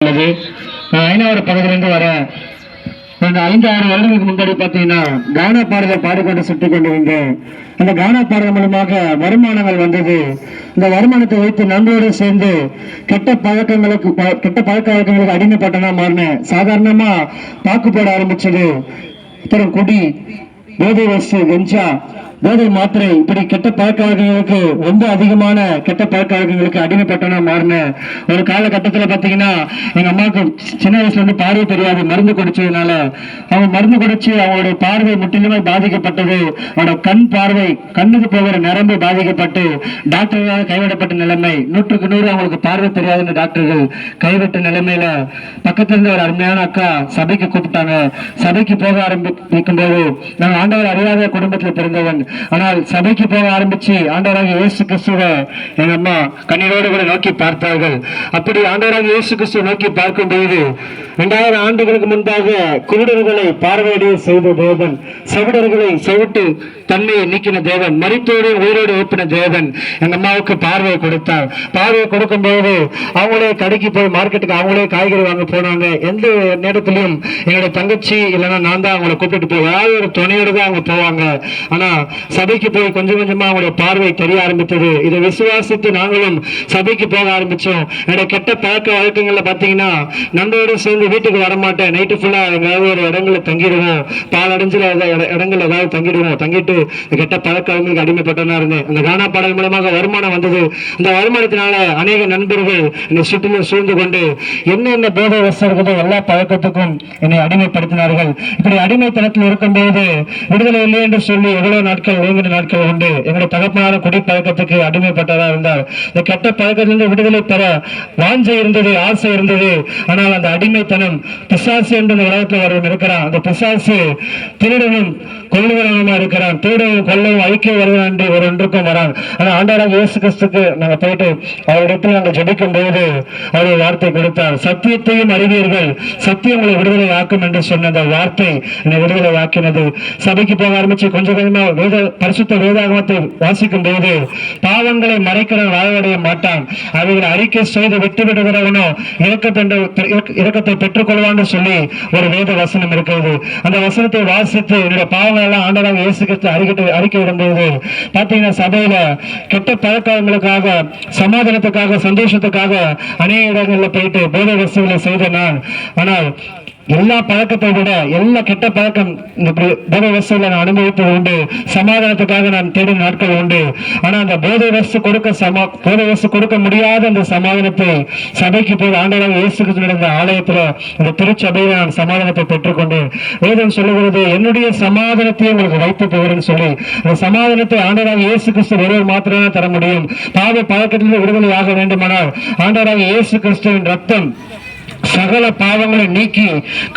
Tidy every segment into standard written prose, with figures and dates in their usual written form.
உள்ளது. ஐநாவூர் பகுதியிலிருந்து வர அந்த 5-6 வருடங்களுக்கு முன்னாடி பார்த்தீங்கன்னா கானா பாடலை பாடிக்கொண்டு சுற்றி கொண்டு வந்தோம். அந்த கானா பாடல் மூலமாக வருமானங்கள் வந்தது. இந்த வருமானத்தை வைத்து நண்பரோடு சேர்ந்து கெட்ட பழக்க வழக்கங்களுக்கு அடிமைப்பட்டனா மாறினேன். சாதாரணமா பாக்கு போட ஆரம்பிச்சது. அப்புறம் குடி, போதை வசு, கஞ்சா, போதை மாத்திரை, இப்படி கெட்ட பழக்க வழக்கங்களுக்கு ரொம்ப அதிகமான கெட்ட பழக்க வழக்கங்களுக்கு அடிமைப்பட்டனா மாறின ஒரு காலகட்டத்தில் பார்த்தீங்கன்னா எங்க அம்மாவுக்கு சின்ன வயசுல இருந்து பார்வை தெரியாது. மருந்து குடிச்சதுனால அவங்க மருந்து குடிச்சு அவங்களுடைய பார்வை முற்றிலுமே பாதிக்கப்பட்டது. அவனோட கண் பார்வை, கண்ணுக்கு போகிற நரம்பு பாதிக்கப்பட்டு டாக்டர்களால் கைவிடப்பட்ட நிலைமை. 100க்கு 100 அவங்களுக்கு பார்வை தெரியாதுன்னு டாக்டர்கள் கைவிட்ட நிலைமையில பக்கத்துல இருந்து ஒரு அருமையான அக்கா சபைக்கு கூப்பிட்டாங்க. சபைக்கு போக ஆரம்பிக்கும் போது நான் ஆண்டவர் அறியாத குடும்பத்தில் பிறந்தவன். ஆனால் சபைக்கு போக ஆரம்பிச்சு ஆண்டவராக இயேசு கிறிஸ்துவை எங்க அம்மா கண்ணீரோடு கூட நோக்கி பார்த்தார்கள். அப்படி ஆண்டவராக இயேசு கிறிஸ்துவை நோக்கி பார்க்கும் போது 2000 ஆண்டுகளுக்கு முன்பாக குருடர்களை பார்வையடைய செய்த தேவன், செவிடர்களை செவிட்டு தன்மையை நீக்கின தேவன், மரித்தோடு உயிரோடு எழுப்பின தேவன் எங்க அம்மாவுக்கு பார்வையை கொடுத்தார். பார்வையை கொடுக்கும் போது அவங்களே கடைக்கு போய் மார்க்கெட்டுக்கு அவங்களே காய்கறி வாங்க போனாங்க. எந்த நேரத்திலையும் எங்களுடைய தங்கச்சி இல்லைன்னா நான் தான் அவங்களை கூப்பிட்டு போய் யாரும் ஒரு துணையோடு தான் அவங்க போவாங்க. ஆனா சபைக்கு போய் கொஞ்சம் கொஞ்சமா அவங்களுடைய பார்வை தெரிய ஆரம்பித்தது. இதை விசுவாசித்து நாங்களும் சபைக்கு போக ஆரம்பிச்சோம். என்னுடைய கெட்ட பழக்க வழக்கங்கள்ல பாத்தீங்கன்னா நண்பரோடு சேர்ந்து வீட்டுக்கு வரமாட்டேன். நைட்டு ஃபுல்லா எங்காவது ஒரு இடங்களை தங்கிடுவோம், பாலடைஞ்சில் இடங்கள் ஏதாவது தங்கிடுவோம். தங்கிட்டு கெட்ட பழக்க வழக்கங்களுக்கு அடிமைப்பட்டனா இருந்தேன். அந்த கானா பாடல் மூலமாக வருமானம் வந்தது. அந்த வருமானத்தினால அநேக நண்பர்கள் என்னை சுற்றிலும் சூழ்ந்து கொண்டு என்ன போதை வசதிகளோ எல்லா பழக்கத்துக்கும் என்னை அடிமைப்படுத்தினார்கள். இப்படி அடிமைத்தனத்தில் இருக்கும்போது விடுதலை இல்லை என்று சொல்லி எவ்வளவு நாட்கள் ஓய்ந்த நாட்கள் உண்டு. எங்களுடைய தகப்பனார குடிப்பழக்கத்துக்கு அடிமைப்பட்டதா இருந்தார். இந்த கெட்ட பழக்கத்திலிருந்து விடுதலை பெற வாஞ்சை இருந்தது, ஆசை இருந்தது. ஆனால் அந்த அடிமைத்தனம் பிசாசு என்று இந்த உலகத்தில் ஒருவன் இருக்கிறான். அந்த பிசாசு திருடனும் கொள்ளுகிறவனுமா இருக்கிறான். திருடனும் கொள்ளையும் ஐக்கிய வருகிறான் என்று ஒரு ஒன்றுக்கும் வரான். ஆனால் ஆண்டவராக இயேசு கிறிஸ்துக்கு நாங்கள் போயிட்டு அவரிடத்தில் நாங்கள் ஜெபிக்கும் போது அவர் வார்த்தை கொடுத்தார். சத்தியத்தையும் அறிவீர்கள், சத்தியம் உங்களை விடுதலை ஆக்கும் என்று சொன்ன அந்த வார்த்தை என்னை விடுதலை ஆக்கினது. சபைக்கு போக ஆரம்பிச்சு கொஞ்சம் கொஞ்சமா பரிசுத்த வேதாகமத்தை வாசிக்கும் போது பாவங்களை மறைக்கிறவன் வாழ்வடைய மாட்டான், அவைகளை அறிக்கை செய்து விட்டு விடுகிறவனோ இரக்கத்தை பெற்றுக் கொள்வான்னு சொல்லி ஒரு வேத வசனம் இருக்கிறது. அந்த வசனத்தை வாசித்து என்னுடைய பாவங்கள் எல்லாம் ஆண்டவராக இயேசு கிறிஸ்து அறிக்கை விடும்போது பாத்தீங்கன்னா சபையில கெட்ட பழக்கங்களுக்காக, சமாதானத்துக்காக, சந்தோஷத்துக்காக அநேக இடங்களில் போயிட்டு போதை வசதிகளை செய்த நான். ஆனால் எல்லா பழக்கத்தை விட எல்லா கெட்ட பழக்கம் இந்த போதை வசதிகளை நான் அனுபவிப்பது உண்டு. சமாதானத்துக்காக நான் தேடும் நாட்கள் உண்டு. ஆனா அந்த போதை வசதி கொடுக்க முடியாத அந்த சமாதானத்தை சபைக்கு போய் ஆண்டவராக இயேசு கிறிஸ்து நடந்த ஆலயத்துல இந்த திருச்சபையில நான் சமாதானத்தை பெற்றுக்கொண்டேன். வேதம் சொல்லுகிறது என்னுடைய சமாதானத்தை உங்களுக்கு வைத்து போகிறேன்னு சொல்லி அந்த சமாதானத்தை ஆண்டவராக இயேசு கிறிஸ்து ஒருவர் மாத்திரமே தர முடியும். பாவ பழக்கத்திலிருந்து விடுதலை ஆக வேண்டுமானால் ஆண்டவராக இயேசு கிறிஸ்துவின் ரத்தம் சகல பாவங்களை நீக்கி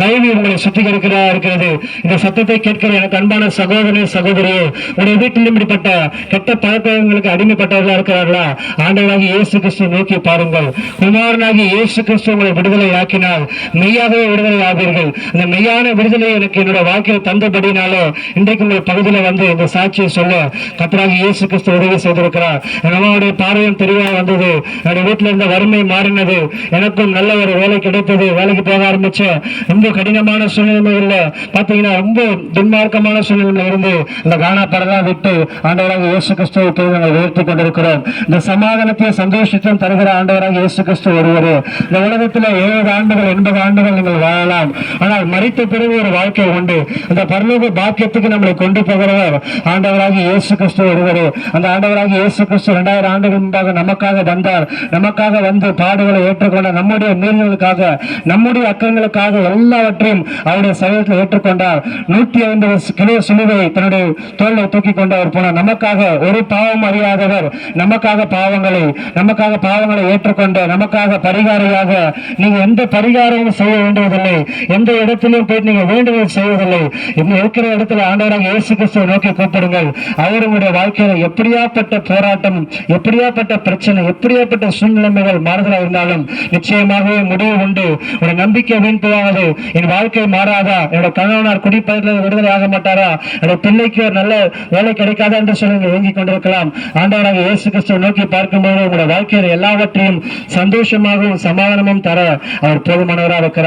கல்வி உங்களை சுத்திகரிக்கிறதா இருக்கிறது. இந்த சத்தத்தை கேட்கிற எனக்கு அன்பான சகோதரனே, சகோதரியே, உடைய வீட்டில் இப்படிப்பட்ட கெட்ட பழக்கங்களுக்கு அடிமைப்பட்டவர்களா இருக்கிறார்களா? ஆண்டவராகி இயேசு கிறிஸ்து நோக்கி பாருங்கள். குமாரனாகி இயேசு கிறிஸ்து உங்களை விடுதலை ஆக்கினால் மெய்யாகவே விடுதலை ஆவீர்கள். அந்த மெய்யான விடுதலை எனக்கு என்னோட வாழ்க்கையில் தந்தபடினாலே இன்றைக்கு உங்கள் பகுதியில் வந்து இந்த சாட்சியை சொல்ல கர்த்தராகி இயேசு கிறிஸ்து உதவி செய்திருக்கிறார். என் அம்மாவுடைய பார்வையும் தெளிவாக வந்தது. என்னுடைய வீட்டில் இருந்த வறுமை மாறினது. எனக்கும் நல்ல ஒரு வேலை கிடைத்தது. வேலைக்கு போக ஆரம்பிச்ச ரொம்ப கடினமான சூழ்நிலையில பாத்தீங்கன்னா ரொம்ப துன்மார்க்கமான சூழ்நிலையில இருந்து இந்த கானா பாடலாம் விட்டு ஆண்டவராக இயேசு கிறிஸ்துவை நாங்கள் உயர்த்தி கொண்டிருக்கிறோம். இந்த சமாதானத்தையும் சந்தோஷத்தையும் தருகிற ஆண்டவராக இயேசு கிறிஸ்து ஒருவர். இந்த உலகத்துல 70 ஆண்டுகள் 80 ஆண்டுகள் நீங்கள் வாழலாம். ஆனால் மரித்த பிறகு ஒரு வாழ்க்கை உண்டு. அந்த பரலோக பாக்கியத்துக்கு நம்மளை கொண்டு போகிறவர் ஆண்டவராக இயேசு கிறிஸ்து ஒருவர். அந்த ஆண்டவராக இயேசு கிறிஸ்து 2000 ஆண்டுகள் முன்பாக நமக்காக வந்தார். நமக்காக வந்து பாடுகளை ஏற்றுக்கொண்ட நம்முடைய மீறல்களுக்காக, நம்முடைய அக்கங்களுக்காக எல்லாவற்றையும் அவருடைய சரீரத்தில் ஏற்றுக்கொண்டார். 150 கிலோ சிலுவை தன்னுடைய தோளில் தூக்கி கொண்டு அவர் போனார். நமக்காக ஒரு பாவம் அறியாதவர் நமக்காக பாவங்களை ஏற்றுக்கொண்ட நமக்காக பரிகாரியாக. நீங்க எந்த பரிகாரமும் செய்ய வேண்டுவதில்லை, எந்த இடத்திலும் போய் நீங்க வேண்டுதல் செய்வதில்லை. இருக்கிற இடத்துல ஆண்டவராக இயேசு கிறிஸ்துவை நோக்கி கூப்பிடுங்கள். அவருடைய வாழ்க்கையில எப்படியாப்பட்ட போராட்டம், எப்படியாப்பட்ட பிரச்சனை, எப்படியாப்பட்ட சூழ்நிலைமைகள் மாறுதலா இருந்தாலும் நிச்சயமாகவே முடிவு உண்டு. போகாது, உடைய நம்பிக்கை வீண் போகாது, என் வாழ்க்கை மாறாதா, என்னோட கணவனார் குடிப்பழக்கத்தில் விடுதலை ஆக மாட்டாரா, என்னோட பிள்ளைக்கு ஒரு நல்ல வேலை கிடைக்காதா என்று சொல்லி ஏங்கிக் கொண்டிருக்கலாம். ஆண்டவராக இயேசு கிறிஸ்துவை நோக்கி பார்க்கும்போது உங்களுடைய வாழ்க்கையில் எல்லாவற்றையும் சந்தோஷமாகவும் சமாதானமும் தர அவர் போதுமானவராக இருக்கிறார்.